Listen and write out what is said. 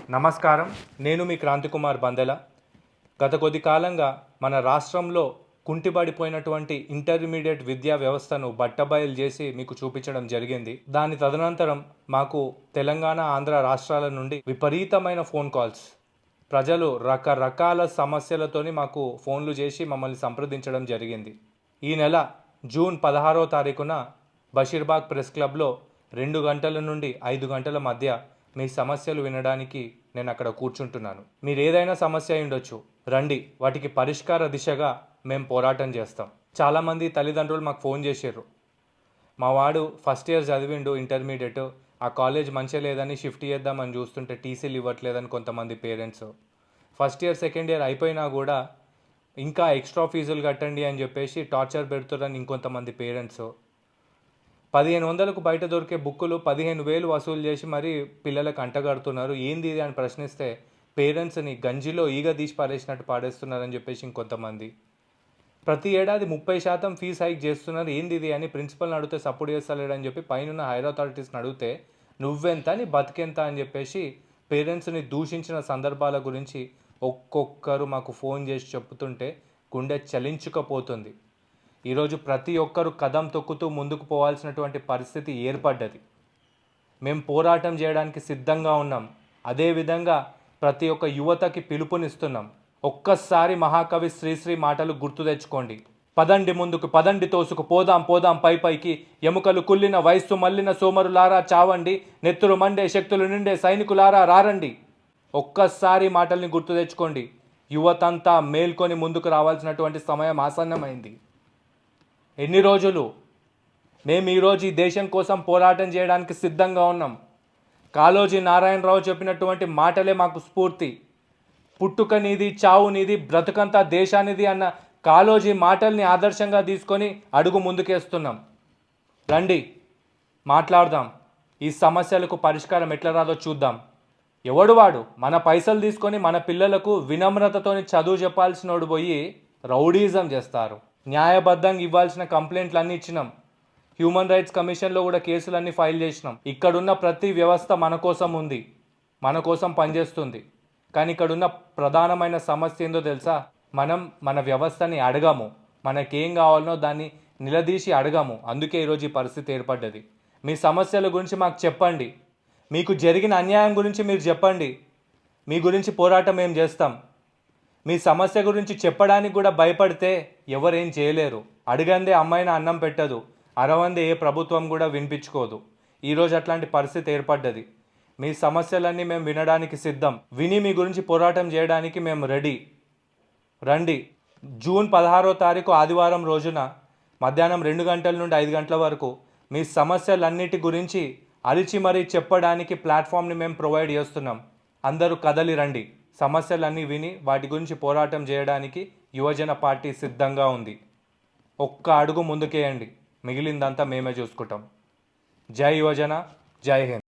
నమస్కారం. నేను మీ క్రాంతికుమార్ బందెల. గత కొద్ది కాలంగా మన రాష్ట్రంలో కుంటిపడిపోయినటువంటి ఇంటర్మీడియట్ విద్యా వ్యవస్థను బట్టబయలు చేసి మీకు చూపించడం జరిగింది. దాని తదనంతరం మాకు తెలంగాణ, ఆంధ్ర రాష్ట్రాల నుండి విపరీతమైన ఫోన్ కాల్స్, ప్రజలు రకరకాల సమస్యలతోని మాకు ఫోన్లు చేసి మమ్మల్ని సంప్రదించడం జరిగింది. ఈ నెల జూన్ 16వ తారీఖున బషీర్బాగ్ ప్రెస్ క్లబ్లో 2 గంటల నుండి 5 గంటల మధ్య మీ సమస్యలు వినడానికి నేను అక్కడ కూర్చుంటున్నాను. మీరు ఏదైనా సమస్య అయి ఉండొచ్చు, రండి, వాటికి పరిష్కార దిశగా మేము పోరాటం చేస్తాం. చాలామంది తల్లిదండ్రులు మాకు ఫోన్ చేశారు. మా వాడు ఫస్ట్ ఇయర్ చదివిండు ఇంటర్మీడియట్, ఆ కాలేజ్ మంచిగా లేదని షిఫ్ట్ చేద్దామని చూస్తుంటే టీసీలు ఇవ్వట్లేదని కొంతమంది parents, first year second year అయిపోయినా కూడా ఇంకా ఎక్స్ట్రా ఫీజులు కట్టండి అని చెప్పేసి టార్చర్ పెడుతున్నారని ఇంకొంతమంది పేరెంట్స్, 1500కు బయట దొరికే బుక్కులు 15,000 వసూలు చేసి మరీ పిల్లలకు అంటగడుతున్నారు. ఏంది ఇది అని ప్రశ్నిస్తే పేరెంట్స్ని గంజిలో ఈగ తీసి పారేసినట్టు పాడేస్తున్నారని చెప్పేసి ఇంకొంతమంది, ప్రతి ఏడాది 30% ఫీజు హైక్ చేస్తున్నారు, ఏంది ఇది అని ప్రిన్సిపల్ని అడిగితే సపోర్ట్ చేస్తలేడని చెప్పి పైన హైర్ అథారిటీస్ని అడిగితే నువ్వెంత నీ బతికెంత అని చెప్పేసి పేరెంట్స్ని దూషించిన సందర్భాల గురించి ఒక్కొక్కరు మాకు ఫోన్ చేసి చెప్తుంటే గుండె చలించుకపోతుంది. ఈరోజు ప్రతి ఒక్కరు కదం తొక్కుతూ ముందుకు పోవాల్సినటువంటి పరిస్థితి ఏర్పడ్డది. మేము పోరాటం చేయడానికి సిద్ధంగా ఉన్నాం. అదేవిధంగా ప్రతి ఒక్క యువతకి పిలుపునిస్తున్నాం. ఒక్కసారి మహాకవి శ్రీశ్రీ మాటలు గుర్తు తెచ్చుకోండి. పదండి ముందుకు, పదండి తోసుకు, పోదాం పోదాం పై పైకి, ఎముకలు కుల్లిన వయస్సు మల్లిన సోమరులారా చావండి, నెత్తురు మండే శక్తులు నిండే సైనికులారా రారండి. ఒక్కసారి మాటల్ని గుర్తు తెచ్చుకోండి. యువతంతా మేల్కొని ముందుకు రావాల్సినటువంటి సమయం ఆసన్నమైంది. ఎన్ని రోజులు మేము ఈరోజు ఈ దేశం కోసం పోరాటం చేయడానికి సిద్ధంగా ఉన్నాం. కాళోజీ నారాయణరావు చెప్పినటువంటి మాటలే మాకు స్ఫూర్తి. పుట్టుక నీది, చావు నీది, బ్రతుకంతా దేశానిది అన్న కాళోజీ మాటల్ని ఆదర్శంగా తీసుకొని అడుగు ముందుకేస్తున్నాం. రండి, మాట్లాడదాం. ఈ సమస్యలకు పరిష్కారం ఎట్లా రాదో చూద్దాం. ఎవడు వాడు మన పైసలు తీసుకొని మన పిల్లలకు వినమ్రతతోని చదువు చెప్పాల్సినోడు పోయి రౌడీజం చేస్తారు. న్యాయబద్ధంగా ఇవ్వాల్సిన కంప్లైంట్లు అన్నీ ఇచ్చినాం. హ్యూమన్ రైట్స్ కమిషన్లో కూడా కేసులన్నీ ఫైల్ చేసినాం. ఇక్కడున్న ప్రతి వ్యవస్థ మన కోసం ఉంది, మన కోసం పనిచేస్తుంది. కానీ ఇక్కడున్న ప్రధానమైన సమస్య ఏందో తెలుసా? మనం మన వ్యవస్థని అడగము, మనకేం కావాలనో దాన్ని నిలదీసి అడగము. అందుకే ఈరోజు ఈ పరిస్థితి ఏర్పడ్డది. మీ సమస్యల గురించి మాకు చెప్పండి, మీకు జరిగిన అన్యాయం గురించి మీరు చెప్పండి. మీ గురించి పోరాటం మేము చేస్తాం. మీ సమస్య గురించి చెప్పడానికి కూడా భయపడితే ఎవరేం చేయలేరు. అడిగందే అమ్మాయిన అన్నం పెట్టదు, అరవందే ఏ ప్రభుత్వం కూడా వినిపించుకోదు. ఈరోజు అట్లాంటి పరిస్థితి ఏర్పడ్డది. మీ సమస్యలన్నీ మేము వినడానికి సిద్ధం. విని మీ గురించి పోరాటం చేయడానికి మేము రెడీ. రండి. జూన్ 16వ తారీఖు ఆదివారం రోజున మధ్యాహ్నం 2 గంటల నుండి 5 గంటల వరకు మీ సమస్యలన్నిటి గురించి అలిచి మరీ చెప్పడానికి ప్లాట్ఫామ్ని మేము ప్రొవైడ్ చేస్తున్నాం. అందరూ కదలి రండి. సమస్యలన్నీ విని వాటి గురించి పోరాటం చేయడానికి యువజన పార్టీ సిద్ధంగా ఉంది. ఒక్క అడుగు ముందుకేయండి, మిగిలిందంతా మేమే చూసుకుంటాం. జై యువజన, జై హింద్.